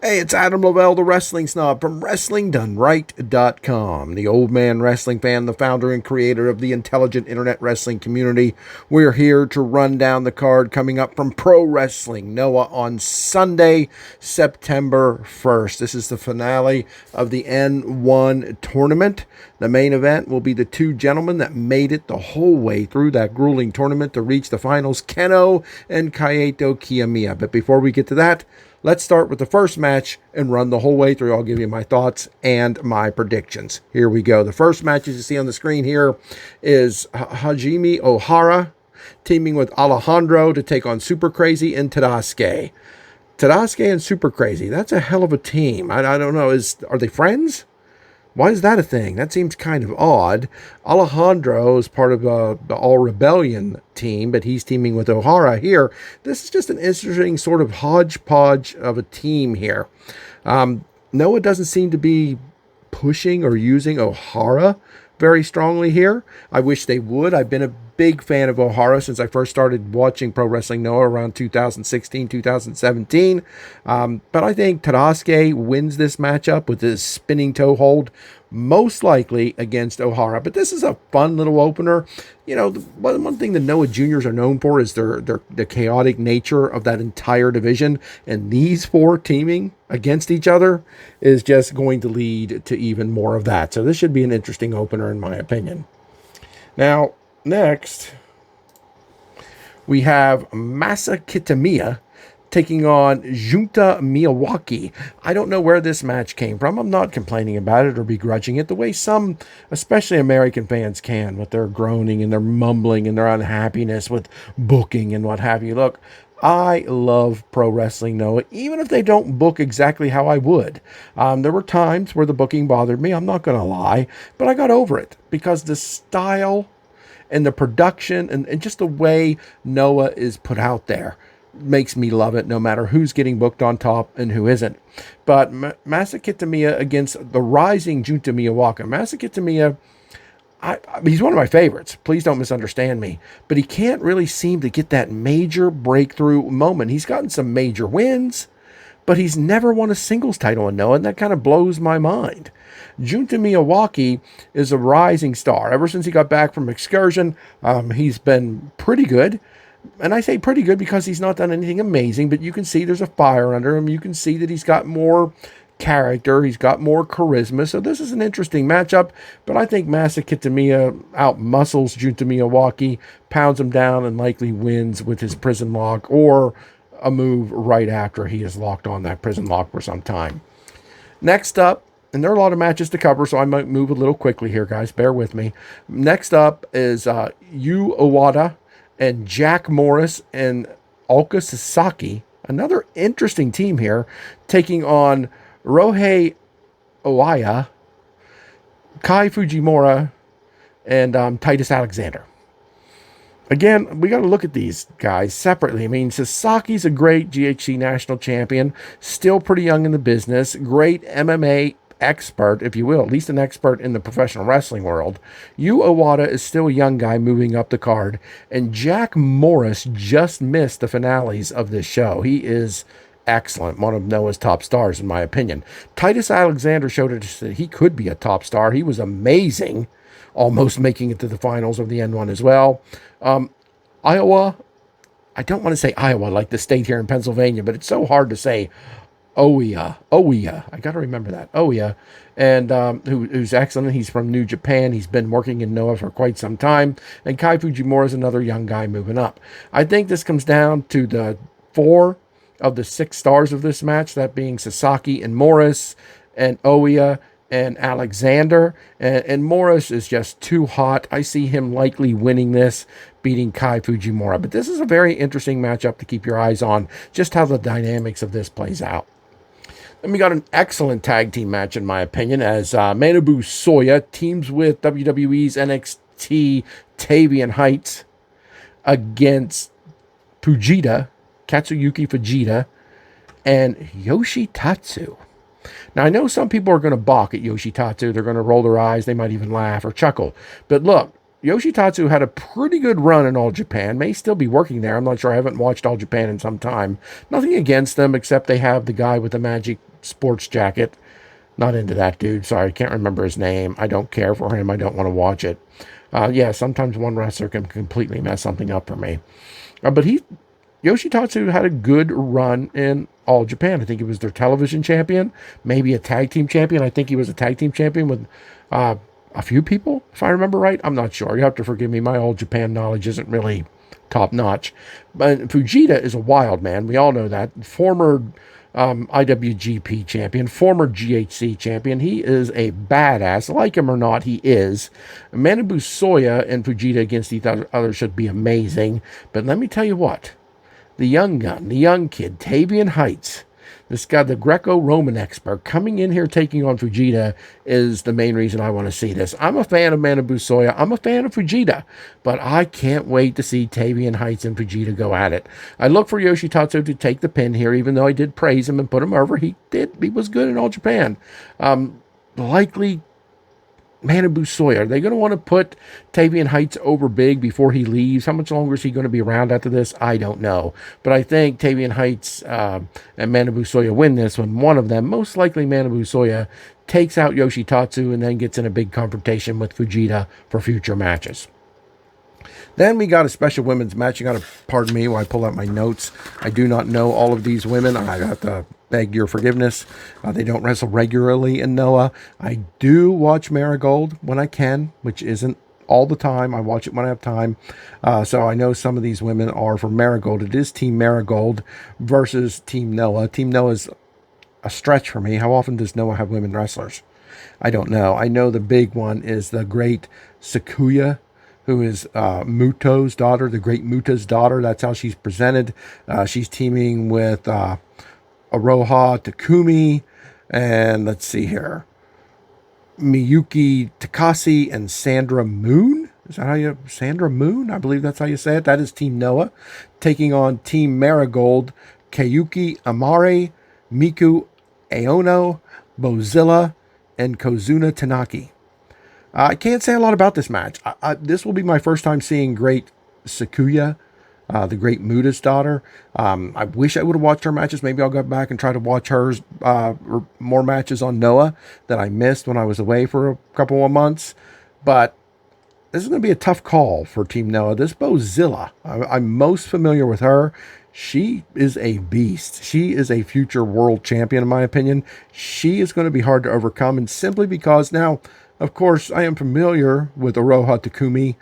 Hey, it's Adam Lavelle, the Wrestling Snob from WrestlingDoneRight.com, the old man wrestling fan, the founder and creator of the intelligent internet wrestling community. We're here to run down the card coming up from Pro Wrestling Noah on Sunday, September 1st. This is the finale of the N1 tournament. The main event will be the two gentlemen that made it the whole way through that grueling tournament to reach the finals, Kenoh and Kaito Kiyomiya. But before we get to that, let's start with the first match and run the whole way through. I'll give you my thoughts and my predictions. Here we go. The first match, as you see on the screen here, is Hajime Ohara teaming with Alejandro to take on Super Crazy and Tadasuke. Tadasuke and Super Crazy, that's a hell of a team. I don't know. Are they friends? Why is that a thing? That seems kind of odd. Alejandro is part of the All Rebellion team, but he's teaming with Ohara here. This is just an interesting sort of hodgepodge of a team here. Noah doesn't seem to be pushing or using Ohara very strongly here. I wish they would. I've been a big fan of Ohara since I first started watching Pro Wrestling Noah around 2016, 2017. But I think Tadasuke wins this matchup with his spinning toe hold, most likely against Ohara. But this is a fun little opener. You know, one thing the Noah Juniors are known for is the chaotic nature of that entire division. And these four teaming against each other is just going to lead to even more of that. So this should be an interesting opener in my opinion. Now, next, we have Masa Kitamiya taking on Junta Miyawaki. I don't know where this match came from. I'm not complaining about it or begrudging it the way some, especially American fans, can with their groaning and their mumbling and their unhappiness with booking and what have you. Look, I love Pro Wrestling Noah, even if they don't book exactly how I would. There were times where the booking bothered me, I'm not going to lie, but I got over it because the style and the production and just the way Noah is put out there makes me love it, no matter who's getting booked on top and who isn't. But Masa Kitamiya against the rising Junta Miyawaki. Masa Kitamiya, he's one of my favorites. Please don't misunderstand me. But he can't really seem to get that major breakthrough moment. He's gotten some major wins, but he's never won a singles title in Noah, and that kind of blows my mind. Junta Miyawaki is a rising star. Ever since he got back from excursion, he's been pretty good. And I say pretty good because he's not done anything amazing, but you can see there's a fire under him. You can see that he's got more character. He's got more charisma. So this is an interesting matchup, but I think Masa Kitamiya out-muscles Junta Miyawaki, pounds him down, and likely wins with his prison lock or a move right after he is locked on that prison lock for some time. Next up, and there are a lot of matches to cover, so I might move a little quickly here, guys. Bear with me. Next up is Yu Owada and Jack Morris and Ulka Sasaki. Another interesting team here, taking on Ryohei Oiya, Kai Fujimura, and Titus Alexander. Again, we got to look at these guys separately. I mean, Sasaki's a great GHC national champion, still pretty young in the business, great MMA expert, if you will, at least an expert in the professional wrestling world. Yu Owada is still a young guy moving up the card, and Jack Morris just missed the finales of this show. He is excellent, one of Noah's top stars, in my opinion. Titus Alexander showed us that he could be a top star. He was amazing, almost making it to the finals of the N1 as well. Iowa, I don't want to say Iowa like the state here in Pennsylvania, but it's so hard to say. Oiya, I got to remember that. Oiya, and who's excellent. He's from New Japan. He's been working in Noah for quite some time. And Kai Fujimura is another young guy moving up. I think this comes down to the 4 of the 6 stars of this match, that being Sasaki and Morris and Oiya and Alexander. And Morris is just too hot. I see him likely winning this, beating Kai Fujimura. But this is a very interesting matchup to keep your eyes on, just how the dynamics of this plays out. Then we got an excellent tag team match, in my opinion, as Manabu Soya teams with WWE's NXT Tavian Heights against Katsuyuki Fujita and Yoshitatsu. Now, I know some people are going to balk at Yoshitatsu. They're going to roll their eyes. They might even laugh or chuckle. But look, Yoshitatsu had a pretty good run in All Japan, may still be working there. I'm not sure. I haven't watched All Japan in some time. Nothing against them, except they have the guy with the magic sports jacket. Not into that dude. Sorry, I can't remember his name. I don't care for him. I don't want to watch it. Yeah, sometimes one wrestler can completely mess something up for me. But Yoshitatsu had a good run in All Japan. I think he was their television champion, maybe a tag team champion. I think he was a tag team champion with a few people, if I remember right. I'm not sure. You have to forgive me. My All Japan knowledge isn't really top notch. But Fujita is a wild man. We all know that. Former IWGP champion, former GHC champion. He is a badass. Like him or not, he is. Manabu Soya and Fujita against each other should be amazing. But let me tell you what. The young gun, the young kid, Tavian Heights, this guy, the Greco-Roman expert, coming in here taking on Fujita is the main reason I want to see this. I'm a fan of Manabu Soya. I'm a fan of Fujita, but I can't wait to see Tavian Heights and Fujita go at it. I look for Yoshitatsu to take the pin here, even though I did praise him and put him over. He was good in All Japan. Likely Manabu Soya. Are they going to want to put Tavian Heights over big before he leaves? How much longer is he going to be around after this? I don't know. But I think Tavian Heights and Manabu Soya win this one. One of them, most likely Manabu Soya, takes out Yoshitatsu and then gets in a big confrontation with Fujita for future matches. Then we got a special women's match. You got to pardon me while I pull out my notes. I do not know all of these women. I have to beg your forgiveness. They don't wrestle regularly in Noah. I do watch Marigold when I can, which isn't all the time. I watch it when I have time. So I know some of these women are from Marigold. It is Team Marigold versus Team Noah. Team Noah is a stretch for me. How often does Noah have women wrestlers? I don't know. I know the big one is the great Sakuya, who is Muto's daughter, the great Muta's daughter. That's how she's presented. She's teaming with Aroha Takumi, and let's see here, Miyuki Takase and Sandra Moon. Is that how you, Sandra Moon? I believe that's how you say it. That is Team Noah, taking on Team Marigold, Kayuki Amare, Miku Aono, Bozilla, and Kozuna Tanaki. I can't say a lot about this match. This will be my first time seeing great Sakuya, the great Muta's daughter. I wish I would have watched her matches. Maybe I'll go back and try to watch hers more matches on Noah that I missed when I was away for a couple of months. But this is going to be a tough call for Team Noah. This Bozilla, I'm most familiar with her. She is a beast. She is a future world champion, in my opinion. She is going to be hard to overcome, and simply because now, of course, I am familiar with Aroha Takumi,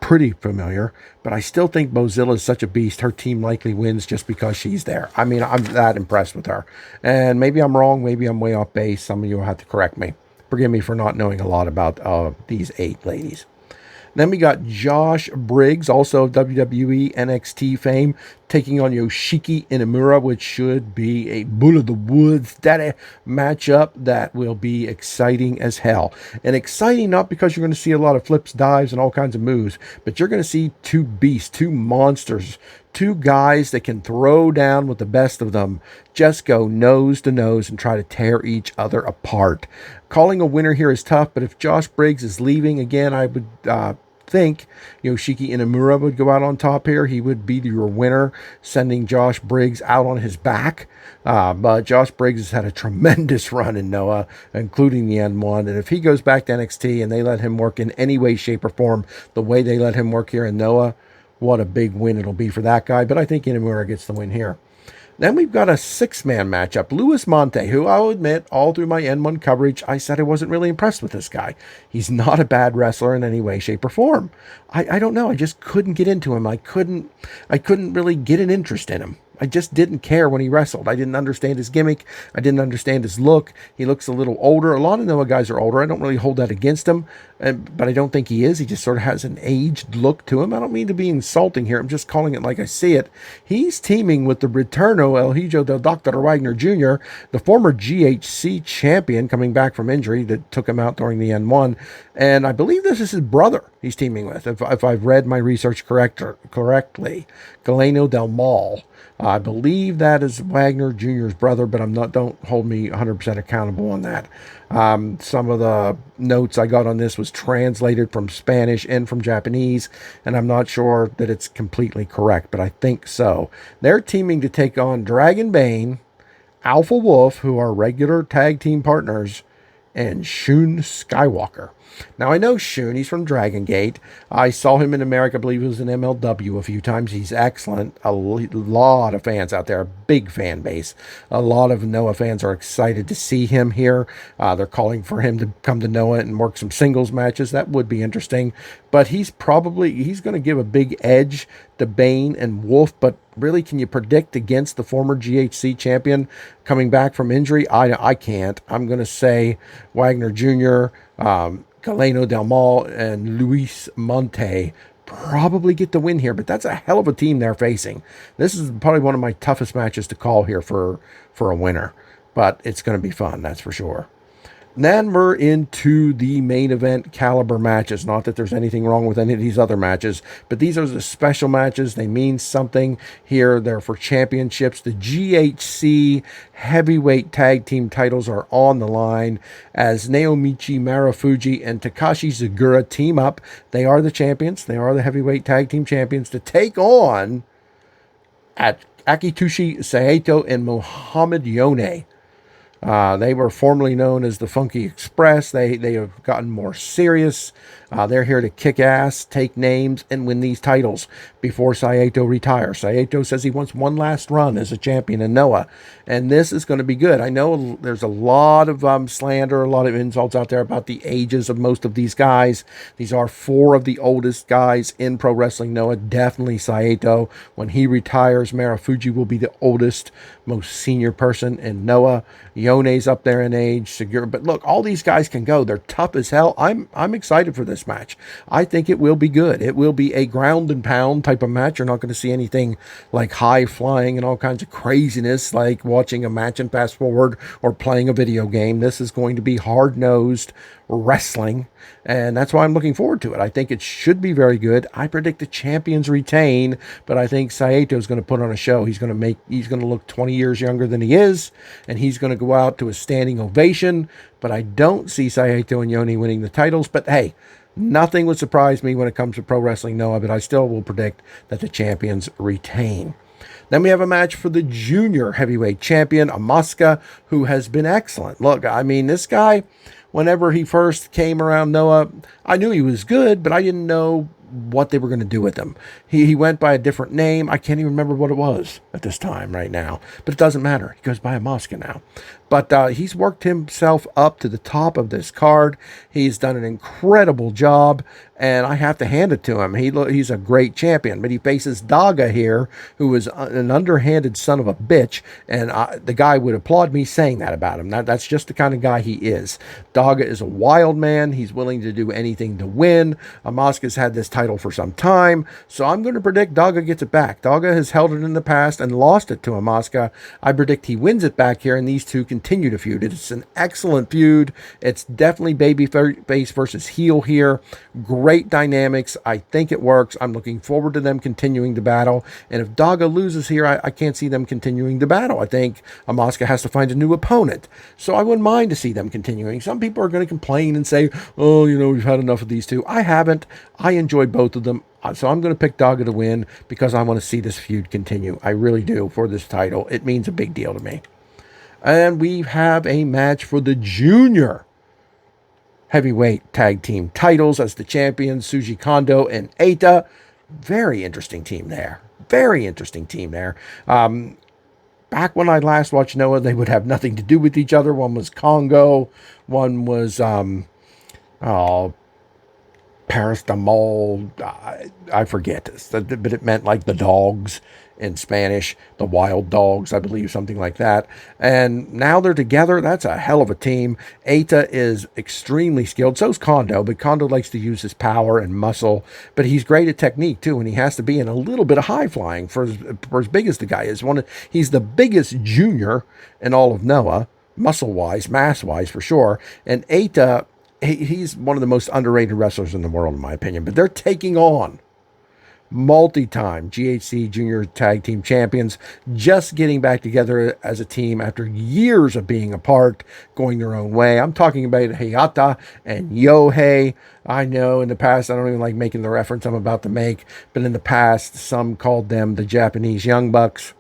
pretty familiar, but I still think Bozilla is such a beast. Her team likely wins just because she's there. I mean, I'm that impressed with her. And maybe I'm wrong. Maybe I'm way off base. Some of you will have to correct me. Forgive me for not knowing a lot about these 8 ladies. Then we got Josh Briggs, also of WWE NXT fame, taking on Yoshiki Inamura, which should be a Bull of the Woods daddy matchup that will be exciting as hell. And exciting not because you're going to see a lot of flips, dives, and all kinds of moves, but you're going to see 2 beasts, 2 monsters, 2 guys that can throw down with the best of them, just go nose to nose and try to tear each other apart. Calling a winner here is tough, but if Josh Briggs is leaving, again, I would think Yoshiki Inamura would go out on top here. He would be your winner, sending Josh Briggs out on his back. But Josh Briggs has had a tremendous run in Noah, including the N1. And if he goes back to NXT and they let him work in any way, shape, or form the way they let him work here in Noah, what a big win it'll be for that guy. But I think Inamura gets the win here. Then we've got a 6-man matchup. Luis Monte, who I'll admit, all through my N1 coverage, I said I wasn't really impressed with this guy. He's not a bad wrestler in any way, shape, or form. I don't know. I just couldn't get into him. I couldn't really get an interest in him. I just didn't care when he wrestled. I didn't understand his gimmick. I didn't understand his look. He looks a little older. A lot of Noah guys are older. I don't really hold that against him, but I don't think he is. He just sort of has an aged look to him. I don't mean to be insulting here. I'm just calling it like I see it. He's teaming with the Retorno El Hijo del Dr. Wagner Jr., the former GHC champion coming back from injury that took him out during the N1. And I believe this is his brother he's teaming with, if I've read my research correctly. Galeno Del Mal. I believe that is Wagner Jr.'s brother, but don't hold me 100% accountable on that. Some of the notes I got on this was translated from Spanish and from Japanese, and I'm not sure that it's completely correct, but I think so. They're teaming to take on Dragon Bane, Alpha Wolf, who are regular tag team partners, and Shun Skywalker. Now, I know Shun. He's from Dragon Gate. I saw him in America. I believe he was in MLW a few times. He's excellent. A lot of fans out there, a big fan base. A lot of Noah fans are excited to see him here. They're calling for him to come to Noah and work some singles matches. That would be interesting. But he's going to give a big edge to Bane and Wolf. But really, can you predict against the former GHC champion coming back from injury? I can't. I'm going to say Wagner Jr., Galeno Del Mal, and Luis Monte probably get the win here, but that's a hell of a team they're facing. This is probably one of my toughest matches to call here for a winner, but it's going to be fun, that's for sure. Then we're into the main event caliber matches. Not that there's anything wrong with any of these other matches, but these are the special matches. They mean something here. They're for championships. The GHC heavyweight tag team titles are on the line as Naomichi Marufuji and Takashi Zagura team up. They are the champions. They are the heavyweight tag team champions to take on Akitushi Saito and Mohamed Yone. They were formerly known as the Funky Express. They have gotten more serious. They're here to kick ass, take names, and win these titles before Saito retires. Saito says he wants one last run as a champion in Noah, and this is going to be good. I know there's a lot of slander, a lot of insults out there about the ages of most of these guys. These are four of the oldest guys in Pro Wrestling Noah. Definitely Saito. When he retires, Marufuji will be the oldest, most senior person in Noah. Yone's up there in age, Segura. But look, all these guys can go. They're tough as hell. I'm excited for this match. I think it will be good. It will be a ground and pound type of match. You're not going to see anything like high flying and all kinds of craziness like watching a match and fast forward or playing a video game. This is going to be hard-nosed wrestling, and that's why I'm looking forward to it. I think it should be very good. I predict the champions retain, but I think Saito is going to put on a show. He's going to look 20 years younger than he is, and he's going to go out to a standing ovation. But I don't see Saito and Yone winning the titles. But hey, nothing would surprise me when it comes to Pro Wrestling Noah, but I still will predict that the champions retain. Then we have a match for the junior heavyweight champion, Asuka, who has been excellent. Look, I mean, this guy, whenever he first came around Noah, I knew he was good, but I didn't know what they were going to do with him. He went by a different name. I can't even remember what it was at this time right now, but it doesn't matter. He goes by Asuka now. But he's worked himself up to the top of this card. He's done an incredible job, and I have to hand it to him. He's a great champion, but he faces Daga here, who is an underhanded son of a bitch, and the guy would applaud me saying that about him. That's just the kind of guy he is. Daga is a wild man. He's willing to do anything to win. Asuka's had this title for some time, so I'm going to predict Daga gets it back. Daga has held it in the past and lost it to Asuka. I predict he wins it back here, and these two continue to feud. It's an excellent feud. It's definitely babyface versus heel here. Great dynamics. I think it works. I'm looking forward to them continuing the battle. And if Daga loses here, I can't see them continuing the battle. I think Asuka has to find a new opponent. So I wouldn't mind to see them continuing. Some people are going to complain and say, oh, we've had enough of these two. I haven't. I enjoy both of them. So I'm going to pick Daga to win because I want to see this feud continue. I really do for this title. It means a big deal to me. And we have a match for the junior heavyweight tag team titles as the champions, Shuji Kondo and Eita. Very interesting team there. Back when I last watched Noah, they would have nothing to do with each other. One was Congo. One was, Paris the Mole. I forget, but it meant like the dogs in Spanish, the wild dogs, I believe, something like that. And now they're together. That's a hell of a team. Eita is extremely skilled. So's Kondo, but Kondo likes to use his power and muscle. But he's great at technique too, and he has to be in a little bit of high flying for as big as the guy is. He's the biggest junior in all of Noah, muscle-wise, mass-wise for sure. And Eita, he's one of the most underrated wrestlers in the world, in my opinion. But they're taking on multi-time GHC Junior Tag Team Champions, just getting back together as a team after years of being apart, going their own way. I'm talking about Hayata and Yohei. I know in the past, I don't even like making the reference I'm about to make, but in the past, some called them the Japanese Young Bucks.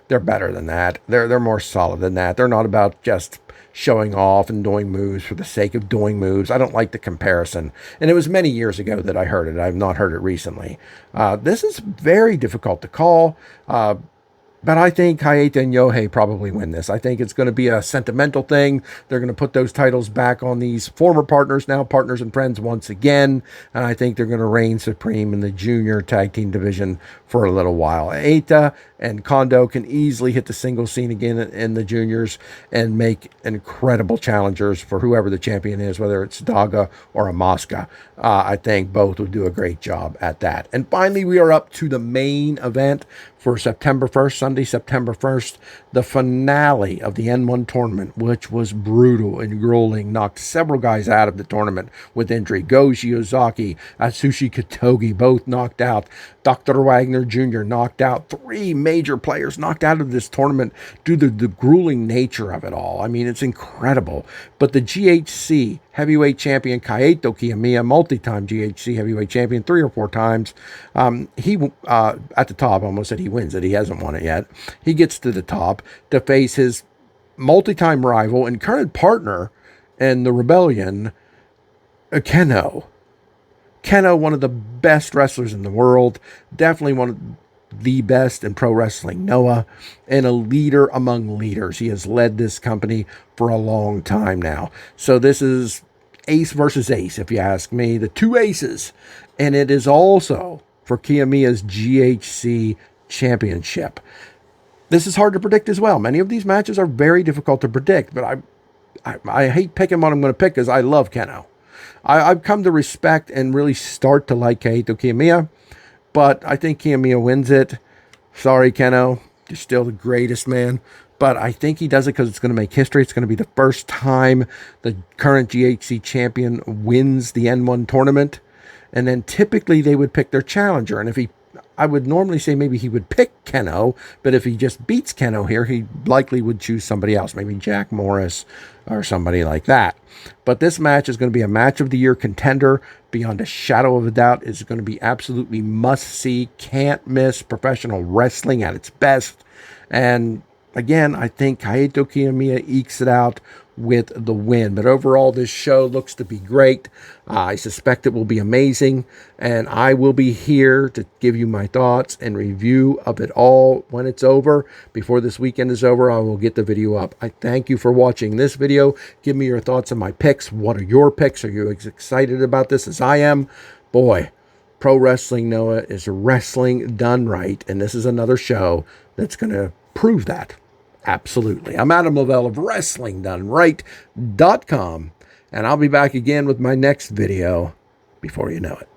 they're better than that. They're more solid than that. They're not about just showing off and doing moves for the sake of doing moves. I don't like the comparison. And it was many years ago that I heard it. I've not heard it recently. This is very difficult to call. But I think Hayata and Yohei probably win this. I think it's going to be a sentimental thing. They're going to put those titles back on these former partners, now partners and friends once again. And I think they're going to reign supreme in the junior tag team division for a little while. Eita and Kondo can easily hit the single scene again in the juniors and make incredible challengers for whoever the champion is, whether it's Daga or Asuka. I think both will do a great job at that. And finally, we are up to the main event for September 1st, Sunday, September 1st, the finale of the N1 tournament, which was brutal and grueling, knocked several guys out of the tournament with injury. Go Shiozaki, Atsushi Katogi, both knocked out. Dr. Wagner Jr. knocked out. 3 major players knocked out of this tournament due to the grueling nature of it all. I mean, it's incredible. But the GHC heavyweight champion Kaito Kiyomiya, multi-time GHC heavyweight champion 3 or 4 times, he at the top, I almost said he wins it. He hasn't won it yet. He gets to the top to face his multi-time rival and current partner in the Rebellion, Kenoh. Kenoh, one of the best wrestlers in the world, definitely one of the best in pro wrestling, Noah, and a leader among leaders. He has led this company for a long time now. So this is ace versus ace, if you ask me, the 2 aces. And it is also for Kiyomiya's GHC championship. This is hard to predict as well. Many of these matches are very difficult to predict, but I hate picking what I'm going to pick because I love Kenoh. I've come to respect and really start to like Kaito Kiyomiya, but I think Kiyomiya wins it. Sorry, Kenoh. You're still the greatest, man. But I think he does it because it's going to make history. It's going to be the first time the current GHC champion wins the N1 tournament. And then typically they would pick their challenger. And I would normally say maybe he would pick Kenoh, but if he just beats Kenoh here, he likely would choose somebody else, maybe Jack Morris or somebody like that. But this match is going to be a match of the year contender beyond a shadow of a doubt. It's going to be absolutely must see, can't miss professional wrestling at its best. And again, I think Kaito Kiyomiya ekes it out with the win. But overall, this show looks to be great. I suspect it will be amazing. And I will be here to give you my thoughts and review of it all when it's over. Before this weekend is over, I will get the video up. I thank you for watching this video. Give me your thoughts on my picks. What are your picks? Are you as excited about this as I am? Boy, Pro Wrestling Noah is wrestling done right. And this is another show that's going to prove that. Absolutely. I'm Adam Lavelle of WrestlingDoneRight.com, and I'll be back again with my next video before you know it.